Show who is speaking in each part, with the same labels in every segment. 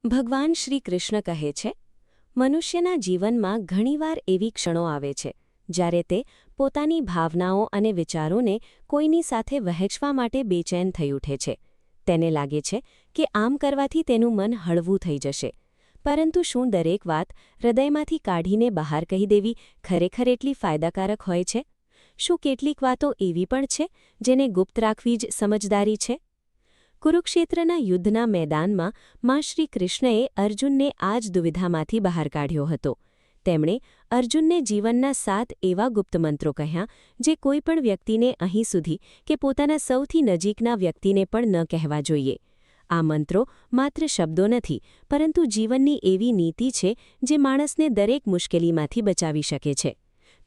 Speaker 1: ભગવાન શ્રી કૃષ્ણ કહે છે, મનુષ્યના જીવનમાં ઘણીવાર એવી ક્ષણો આવે છે જ્યારે તે પોતાની ભાવનાઓ અને વિચારોને કોઈની સાથે વહેંચવા માટે બેચેન થઈ ઉઠે છે. તેને લાગે છે કે આમ કરવાથી તેનું મન હળવું થઈ જશે. પરંતુ શું દરેક વાત હૃદયમાંથી કાઢીને બહાર કહી દેવી ખરેખર એટલી ફાયદાકારક હોય છે? શું કેટલીક વાતો એવી પણ છે જેને ગુપ્ત રાખવી જ સમજદારી છે? કુરુક્ષેત્રના યુદ્ધના મેદાનમાં માં શ્રી કૃષ્ણએ અર્જુનને આ જ દુવિધામાંથી બહાર કાઢ્યો હતો. તેમણે અર્જુનને જીવનના 7 એવા ગુપ્ત મંત્રો કહ્યા જે કોઈપણ વ્યક્તિને અહીં સુધી કે પોતાના સૌથી નજીકના વ્યક્તિને પણ ન કહેવા જોઈએ. આ મંત્રો માત્ર શબ્દો નથી, પરંતુ જીવનની એવી નીતિ છે જે માણસને દરેક મુશ્કેલીમાંથી બચાવી શકે છે.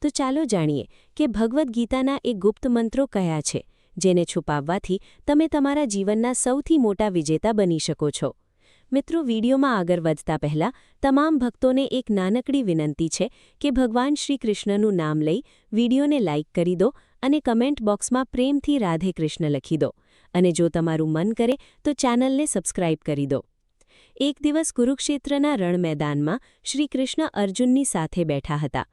Speaker 1: તો ચાલો જાણીએ કે ભગવદ્ ગીતાના એ ગુપ્ત મંત્રો કયા છે, જેને છુપાવવાથી તમે તમારા જીવનના સૌથી મોટા વિજેતા બની શકો છો. મિત્રો, વિડીયોમાં આગળ વધતા પહેલાં તમામ ભક્તોને એક નાનકડી વિનંતી છે કે ભગવાન શ્રી કૃષ્ણનું નામ લઈ વિડીયોને લાઇક કરી દો અને કમેન્ટ બોક્સમાં પ્રેમથી રાધે કૃષ્ણ લખી દો. અને જો તમારું મન કરે તો ચેનલને સબસ્ક્રાઇબ કરી દો. એક દિવસ કુરુક્ષેત્રના રણ મેદાનમાં શ્રી કૃષ્ણ અર્જુનની સાથે બેઠા હતા.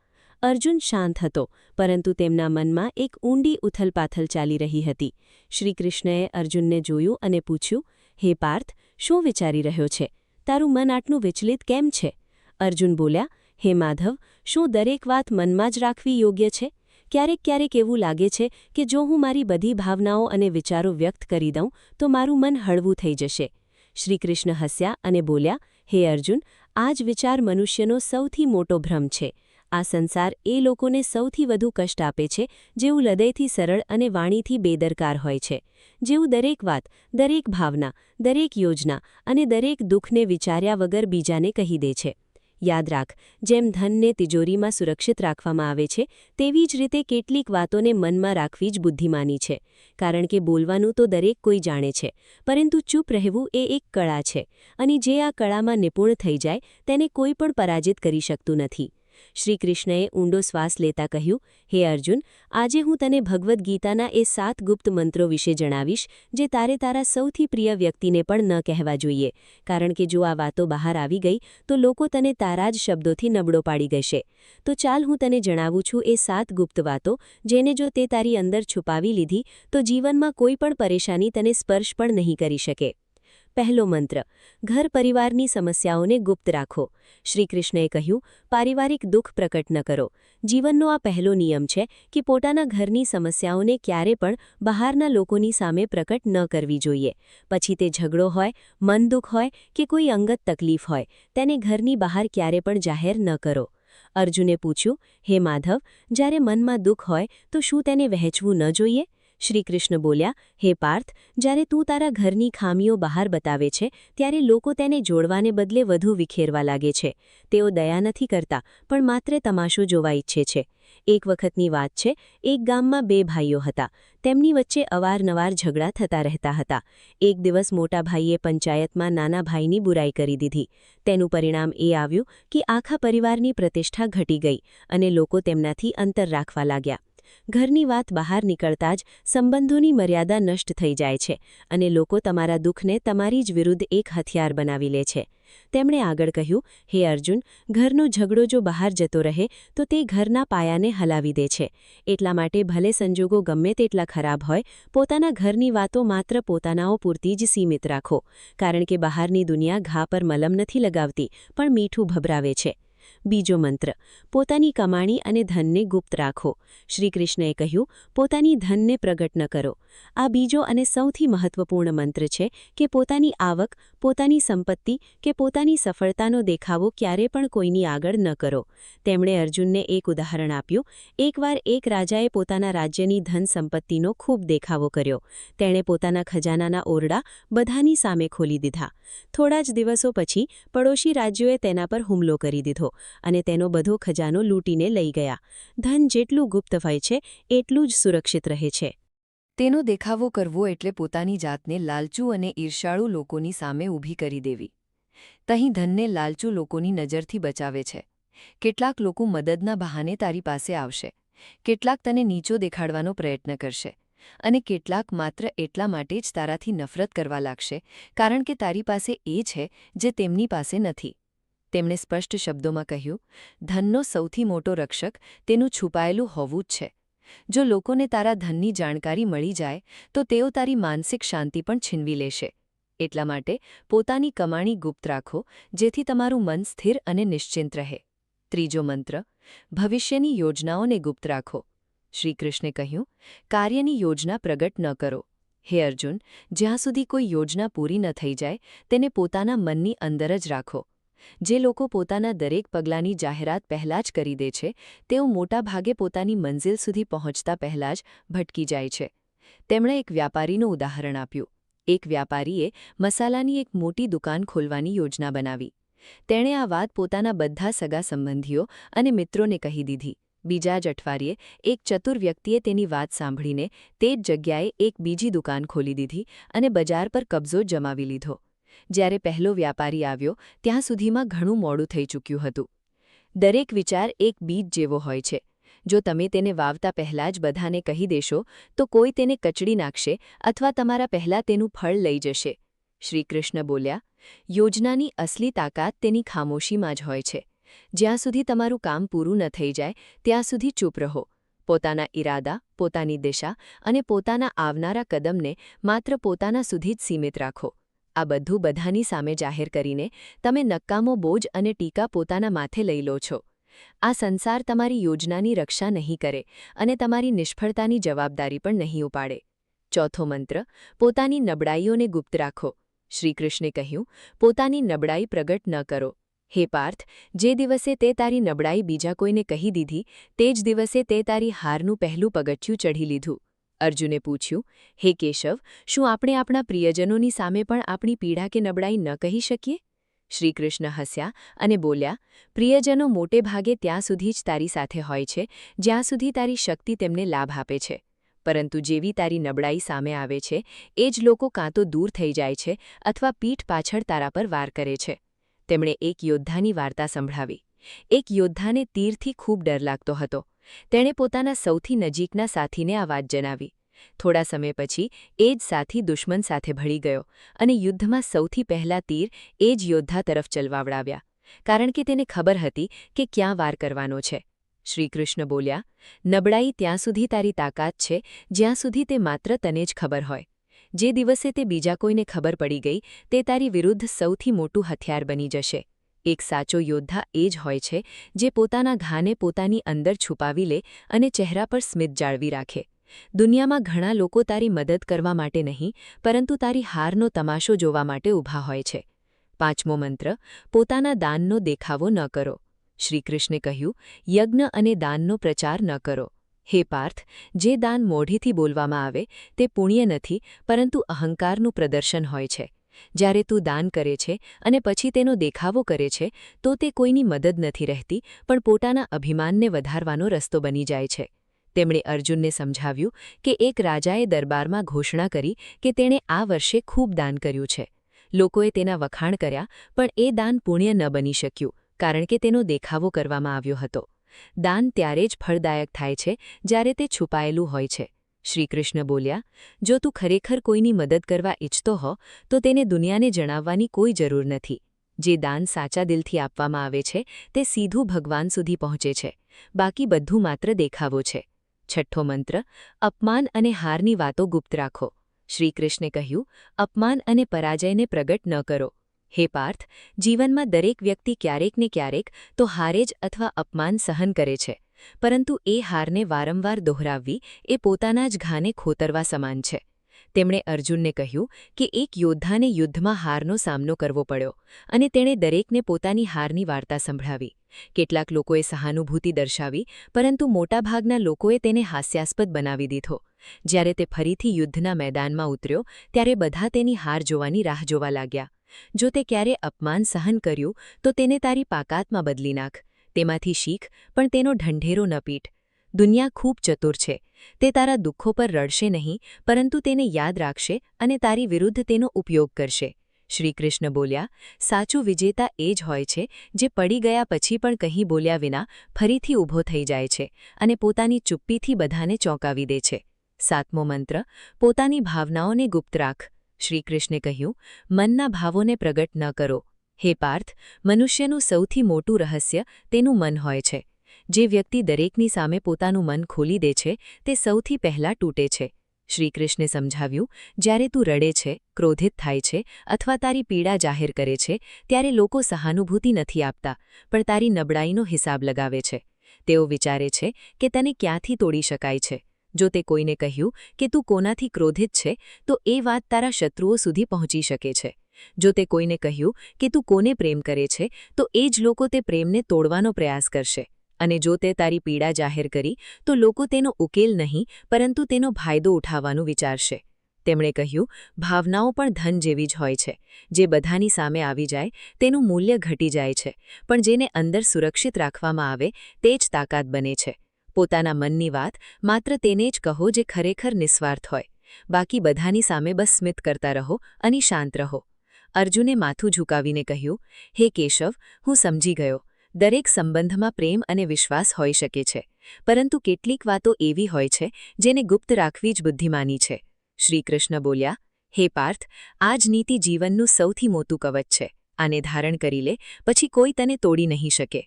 Speaker 1: અર્જુન શાંત હતો, પરંતુ તેમના મનમાં એક ઊંડી ઉથલપાથલ ચાલી રહી હતી. શ્રી કૃષ્ણએ અર્જુનને જોયું અને પૂછ્યું, હે પાર્થ, શું વિચારી રહ્યો છે? તારું મન આટલું વિચલિત કેમ છે? અર્જુન બોલ્યા, હે માધવ, શું દરેક વાત મનમાં જ રાખવી યોગ્ય છે? ક્યારેક એવું લાગે છે કે જો હું મારી બધી ભાવનાઓ અને વિચારો વ્યક્ત કરી દઉં તો મારું મન હળવું થઈ જશે. શ્રી કૃષ્ણ હસ્યા અને બોલ્યા, હે અર્જુન, આ જ વિચાર મનુષ્યનો સૌથી મોટો ભ્રમ છે. આ સંસાર એ લોકોને સૌથી વધુ કષ્ટ આપે છે જેઓ હૃદયથી સરળ અને વાણીથી બેદરકાર હોય છે, જેઓ દરેક વાત, દરેક ભાવના, દરેક યોજના અને દરેક દુઃખને વિચાર્યા વગર બીજાને કહી દે છે. યાદ રાખ, જેમ ધનને તિજોરીમાં સુરક્ષિત રાખવામાં આવે છે, તેવી જ રીતે કેટલીક વાતોને મનમાં રાખવી જ બુદ્ધિમાની છે. કારણ કે બોલવાનું તો દરેક કોઈ જાણે છે, પરંતુ ચૂપ રહેવું એ એક કળા છે, અને જે આ કળામાં નિપુણ થઈ જાય તેને કોઈ પણ પરાજિત કરી શકતું નથી. શ્રી કૃષ્ણએ ઊંડો શ્વાસ લેતા કહ્યું, હે અર્જુન, આજે હું તને ભગવદ્ ગીતાના એ 7 ગુપ્ત મંત્રો વિશે જણાવીશ જે તારે તારા સૌથી પ્રિય વ્યક્તિને પણ ન કહેવા જોઈએ, કારણ કે જો આ વાતો બહાર આવી ગઈ તો લોકો તને તારા જ શબ્દોથી નબળો પાડી દેશે. તો ચાલ, હું તને જણાવું છું એ 7 ગુપ્ત વાતો જેને જો તે તારી અંદર છુપાવી લીધી તો જીવનમાં કોઈ પણ પરેશાની તને સ્પર્શ પણ નહીં કરી શકે. પહેલો મંત્ર, ઘર પરિવારની સમસ્યાઓને ગુપ્ત રાખો. શ્રી કૃષ્ણએ કહ્યું, પારિવારિક દુઃખ પ્રકટ ન કરો. જીવનનો આ પહેલો નિયમ છે કે પોતાના ઘરની સમસ્યાઓને ક્યારે પણ બહારના લોકોની સામે પ્રકટ ન કરવી જોઈએ. પછી તે ઝઘડો હોય, મન દુઃખ હોય કે કોઈ અંગત તકલીફ હોય, તેને ઘરની બહાર ક્યારે પણ જાહેર ન કરો. અર્જુને પૂછ્યું, હે માધવ, જ્યારે મનમાં દુઃખ હોય તો શું તેને વહેંચવું ન જોઈએ? શ્રી કૃષ્ણ બોલ્યા, હે પાર્થ, જ્યારે તું તારા ઘરની ખામીઓ બહાર બતાવે છે ત્યારે લોકો તેને જોડવાને બદલે વધુ વિખેરવા લાગે છે. તેઓ દયા નથી કરતા, પણ માત્ર તમાશો જોવા ઈચ્છે છે. એક વખતની વાત છે, એક ગામમાં 2 ભાઈઓ હતા. તેમની વચ્ચે અવારનવાર ઝઘડા થતા રહેતા હતા. એક દિવસ મોટા ભાઈએ પંચાયતમાં નાના ભાઈની બુરાઈ કરી દીધી. તેનું પરિણામ એ આવ્યું કે આખા પરિવારની પ્રતિષ્ઠા ઘટી ગઈ અને લોકો તેમનાથી અંતર રાખવા લાગ્યા. ઘરની વાત બહાર નીકળતા જ સંબંધોની મર્યાદા નષ્ટ થઈ જાય છે અને લોકો તમારા દુઃખને તમારી જ વિરુદ્ધ એક હથિયાર બનાવી લે છે. તેમણે આગળ કહ્યું, હે અર્જુન, ઘરનો ઝઘડો જો બહાર જતો રહે તો તે ઘરના પાયાને હલાવી દે છે. એટલા માટે ભલે સંજોગો ગમે તેટલા ખરાબ હોય, પોતાના ઘરની વાતો માત્ર પોતાનાઓ પૂરતી જ સીમિત રાખો, કારણ કે બહારની દુનિયા ઘા પર મલમ નથી લગાવતી, પણ મીઠું ભભરાવે છે. બીજો મંત્ર, પોતાની કમાણી અને ધનને ગુપ્ત રાખો. શ્રી કૃષ્ણએ કહ્યું, પોતાની ધનને પ્રગટ ન કરો. આ બીજો અને સૌથી મહત્વપૂર્ણ મંત્ર છે કે પોતાની આવક, પોતાની સંપત્તિ કે પોતાની સફળતાનો દેખાવો ક્યારે પણ કોઈની આગળ ન કરો. તેમણે અર્જુનને એક ઉદાહરણ આપ્યું. એકવાર એક રાજાએ પોતાના રાજ્યની ધન સંપત્તિનો ખૂબ દેખાવો કર્યો. તેણે પોતાના ખજાનાના ઓરડા બધાની સામે ખોલી દીધા. થોડા જ દિવસો પછી પડોશી રાજ્યોએ તેના પર હુમલો કરી દીધો અને તેનો બધો ખજાનો લૂંટીને લઈ ગયા. ધન જેટલું ગુપ્ત હોય છે એટલું જ સુરક્ષિત રહે છે.
Speaker 2: તેનો દેખાવો કરવો એટલે પોતાની જાતને લાલચુ અને ઈર્ષાળુ લોકોની સામે ઊભી કરી દેવી. તહીં ધનને લાલચુ લોકોની નજરથી બચાવે છે. કેટલાક લોકો મદદના બહાને તારી પાસે આવશે. કેટલાક તને નીચો દેખાડવાનો પ્રયત્ન કરશે. અને કેટલાક માત્ર એટલા માટે જ તારાથી નફરત કરવા લાગશે કારણ કે તારી પાસે એ છે જે તેમની પાસે નથી. તેમણે સ્પષ્ટ શબ્દોમાં કહ્યું, ધનનો સૌથી મોટો રક્ષક તેનું છુપાયેલું હોવું જ છે. જો લોકોને તારા ધનની જાણકારી મળી જાય તો તેઓ તારી માનસિક શાંતિ પણ છીનવી લેશે. એટલા માટે પોતાની કમાણી ગુપ્ત રાખો, જેથી તમારું મન સ્થિર અને નિશ્ચિંત રહે. ત્રીજો મંત્ર, ભવિષ્યની યોજનાઓને ગુપ્ત રાખો. શ્રીકૃષ્ણે કહ્યું, કાર્યની યોજના પ્રગટ ન કરો. હે અર્જુન, જ્યાં સુધી કોઈ યોજના પૂરી ન થઈ જાય તેને પોતાના મનની અંદર જ રાખો. જે લોકો પોતાના દરેક પગલાંની જાહેરાત પહેલાં જ કરી દે છે તેઓ મોટાભાગે પોતાની મંઝિલ સુધી પહોંચતા પહેલાં જ ભટકી જાય છે. તેમણે એક વ્યાપારીનું ઉદાહરણ આપ્યું. એક વ્યાપારીએ મસાલાની એક મોટી દુકાન ખોલવાની યોજના બનાવી. તેણે આ વાત પોતાના બધા સગા સંબંધીઓ અને મિત્રોને કહી દીધી. બીજા જ અઠવાડિયે એક ચતુર વ્યક્તિએ તેની વાત સાંભળીને તે જ જગ્યાએ એક બીજી દુકાન ખોલી દીધી અને બજાર પર કબજો જમાવી લીધો. જ્યારે પહેલો વ્યાપારી આવ્યો ત્યાં સુધીમાં ઘણું મોડું થઈ ચૂક્યું હતું. દરેક વિચાર એક બીજ જેવો હોય છે. જો તમે તેને વાવતા પહેલાં જ બધાને કહી દેશો તો કોઈ તેને કચડી નાખશે અથવા તમારા પહેલાં તેનું ફળ લઈ જશે. શ્રીકૃષ્ણ બોલ્યા, યોજનાની અસલી તાકાત તેની ખામોશીમાં જ હોય છે. જ્યાં સુધી તમારું કામ પૂરું ન થઈ જાય ત્યાં સુધી ચૂપ રહો. પોતાના ઈરાદા, પોતાની દિશા અને પોતાના આવનારા કદમને માત્ર પોતાના સુધી જ સીમિત રાખો. આ બધું બધાની સામે જાહેર કરીને તમે નકામો બોજ અને ટીકા પોતાના માથે લઈ લો છો. આ સંસાર તમારી યોજનાની રક્ષા નહીં કરે અને તમારી નિષ્ફળતાની જવાબદારી પણ નહીં ઉપાડે. ચોથો મંત્ર, પોતાની નબળાઈઓને ગુપ્ત રાખો. શ્રીકૃષ્ણે કહ્યું, પોતાની નબળાઈ પ્રગટ ન કરો. હે પાર્થ, જે દિવસે તે તારી નબળાઈ બીજા કોઈને કહી દીધી તે જ દિવસે તે તારી હારનું પહેલું પગથિયું ચઢી લીધું. અર્જુને પૂછ્યું, હે કેશવ, શું આપણે આપણા પ્રિયજનોની સામે પણ આપણી પીડા કે નબળાઈ ન કહી શકીએ? શ્રીકૃષ્ણ હસ્યા અને બોલ્યા, પ્રિયજનો મોટે ભાગે ત્યાં સુધી જ તારી સાથે હોય છે જ્યાં સુધી તારી શક્તિ તેમને લાભ આપે છે. પરંતુ જેવી તારી નબળાઈ સામે આવે છે એ જ લોકો કાં તો દૂર થઈ જાય છે અથવા પીઠ પાછળ તારા પર વાર કરે છે. તેમણે એક યોદ્ધાની વાર્તા સંભળાવી. એક યોદ્ધાને તીરથી ખૂબ ડર લાગતો હતો. તેણે પોતાના સૌથી નજીકના સાથીને આ વાત જણાવી. થોડા સમય પછી એ જ સાથી દુશ્મન સાથે ભળી ગયો અને યુદ્ધમાં સૌથી પહેલા તીર એ જ યોદ્ધા તરફ ચલાવડાવ્યા, કારણ કે તેને ખબર હતી કે ક્યાં વાર કરવાનો છે. શ્રીકૃષ્ણ બોલ્યા, નબળાઈ ત્યાં સુધી તારી તાકાત છે જ્યાં સુધી તે માત્ર તને જ ખબર હોય. જે દિવસે તે બીજા કોઈને ખબર પડી ગઈ તે તારી વિરુદ્ધ સૌથી મોટું હથિયાર બની જશે. એક સાચો યોદ્ધા એ જ હોય છે જે પોતાના ઘાને પોતાની અંદર છુપાવી લે અને ચહેરા પર સ્મિત જાળવી રાખે. દુનિયામાં ઘણા લોકો તારી મદદ કરવા માટે નહીં પરંતુ તારી હારનો તમાશો જોવા માટે ઊભા હોય છે. પાંચમો મંત્ર, પોતાના દાનનો દેખાવો ન કરો. શ્રીકૃષ્ણે કહ્યું, યજ્ઞ અને દાનનો પ્રચાર ન કરો. હે પાર્થ, જે દાન મોઢેથી બોલવામાં આવે તે પુણ્ય નથી પરંતુ અહંકારનું પ્રદર્શન હોય છે. જ્યારે તું દાન કરે છે અને પછી તેનો દેખાવો કરે છે તો તે કોઈની મદદ નથી રહેતી પણ પોતાના અભિમાનને વધારવાનો રસ્તો બની જાય છે. તેમણે અર્જુનને સમજાવ્યું કે એક રાજાએ દરબારમાં ઘોષણા કરી કે તેણે આ વર્ષે ખૂબ દાન કર્યું છે. લોકોએ તેના વખાણ કર્યા પણ એ દાન પુણ્ય ન બની શક્યું કારણ કે તેનો દેખાવો કરવામાં આવ્યો હતો. દાન ત્યારે જ ફળદાયક થાય છે જ્યારે તે છુપાયેલું હોય છે. શ્રીકૃષ્ણ બોલ્યા, જો તું ખરેખર કોઈની મદદ કરવા ઈચ્છતો હો તો તેને દુનિયાને જણાવવાની કોઈ જરૂર નથી. જે દાન સાચા દિલથી આપવામાં આવે છે તે સીધું ભગવાન સુધી પહોંચે છે. બાકી બધું માત્ર દેખાવો છે. છઠ્ઠો મંત્ર, અપમાન અને હારની વાતો ગુપ્ત રાખો. શ્રીકૃષ્ણે કહ્યું, અપમાન અને પરાજયને પ્રગટ ન કરો. હે પાર્થ, જીવનમાં દરેક વ્યક્તિ ક્યારેક ને ક્યારેક તો હારે જ અથવા અપમાન સહન કરે છે, પરંતુ એ હારને વારંવાર દોહરાવવી એ પોતાના જ ઘાને ખોતરવા સમાન છે. તેમણે અર્જુનને કહ્યું કે એક યોદ્ધાને યુદ્ધમાં હારનો સામનો કરવો પડ્યો અને તેણે દરેકને પોતાની હારની વાર્તા સંભળાવી. કેટલાક લોકોએ સહાનુભૂતિ દર્શાવી પરંતુ મોટાભાગના લોકોએ તેને હાસ્યાસ્પદ બનાવી દીધો. જ્યારે તે ફરીથી યુદ્ધના મેદાનમાં ઉતર્યો ત્યારે બધા તેની હાર જોવાની રાહ જોવા લાગ્યા. જો તે ક્યારે અપમાન સહન કર્યું તો તેને તારી પાકાતમાં બદલી નાખ. તેમાંથી શીખ પણ તેનો ઢંઢેરો ન પીટ. દુનિયા ખૂબ ચતુર છે. તે તારા દુઃખો પર રડશે નહીં પરંતુ તેને યાદ રાખશે અને તારી વિરુદ્ધ તેનો ઉપયોગ કરશે. શ્રીકૃષ્ણ બોલ્યા, સાચું વિજેતા એ જ હોય છે જે પડી ગયા પછી પણ કંઈ બોલ્યા વિના ફરીથી ઊભો થઈ જાય છે અને પોતાની ચુપ્પીથી બધાને ચોંકાવી દે છે. સાતમો મંત્ર પોતાની ભાવનાઓને ગુપ્ત રાખ. શ્રીકૃષ્ણે કહ્યું, મનના ભાવોને પ્રગટ ન કરો. હે પાર્થ, મનુષ્યનું સૌથી મોટું રહસ્ય તેનું મન હોય છે. જે વ્યક્તિ દરેકની સામે પોતાનું મન ખોલી દે છે તે સૌથી પહેલાં તૂટે છે. શ્રીકૃષ્ણે સમજાવ્યું, જ્યારે તું રડે છે, ક્રોધિત થાય છે અથવા તારી પીડા જાહેર કરે છે ત્યારે લોકો સહાનુભૂતિ નથી આપતા, પણ તારી નબળાઈનો હિસાબ લગાવે છે. તેઓ વિચારે છે કે તને ક્યાંથી તોડી શકાય છે. જો તે કોઈને કહ્યું કે તું કોનાથી ક્રોધિત છે તો એ વાત તારા શત્રુઓ સુધી પહોંચી શકે છે. જો તે કોઈને કહ્યું કે તું કોને પ્રેમ કરે છે તો એ જ લોકો તે પ્રેમને તોડવાનો પ્રયાસ કરશે. અને જો તે તારી પીડા જાહેર કરી તો લોકો તેનો ઉકેલ નહીં પરંતુ તેનો ફાયદો ઉઠાવવાનું વિચારશે. તેમણે કહ્યું, ભાવનાઓ પણ ધન જેવી જ હોય છે. જે બધાની સામે આવી જાય તેનું મૂલ્ય ઘટી જાય છે, પણ જેને અંદર સુરક્ષિત રાખવામાં આવે તે જ તાકાત બને છે. પોતાના મનની વાત માત્ર તેને જ કહો જે ખરેખર નિસ્વાર્થ હોય. બાકી બધાની સામે બસ સ્મિત કરતા રહો અને શાંત રહો. અર્જુને માથું ઝુકાવીને કહ્યું, હે કેશવ, હું સમજી ગયો. દરેક સંબંધમાં પ્રેમ અને વિશ્વાસ હોઈ શકે છે, પરંતુ કેટલીક વાતો એવી હોય છે જેને ગુપ્ત રાખવી જ બુદ્ધિમાની છે. શ્રીકૃષ્ણ બોલ્યા, હે પાર્થ, આ જ નીતિ જીવનનું સૌથી મોટું કવચ છે. આને ધારણ કરી લે, પછી કોઈ તને તોડી નહીં શકે.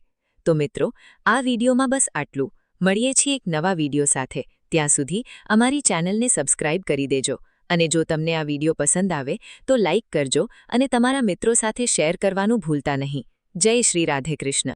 Speaker 2: તો મિત્રો, આ વિડીયોમાં બસ આટલું. મળીએ છીએ એક નવા વિડીયો સાથે. ત્યાં સુધી અમારી ચેનલને સબસ્ક્રાઇબ કરી દેજો. અને જો તમને આ વિડીયો પસંદ આવે તો લાઇક કરજો અને તમારા મિત્રો સાથે શેર કરવાનું ભૂલતા નહીં. જય શ્રી રાધે કૃષ્ણ.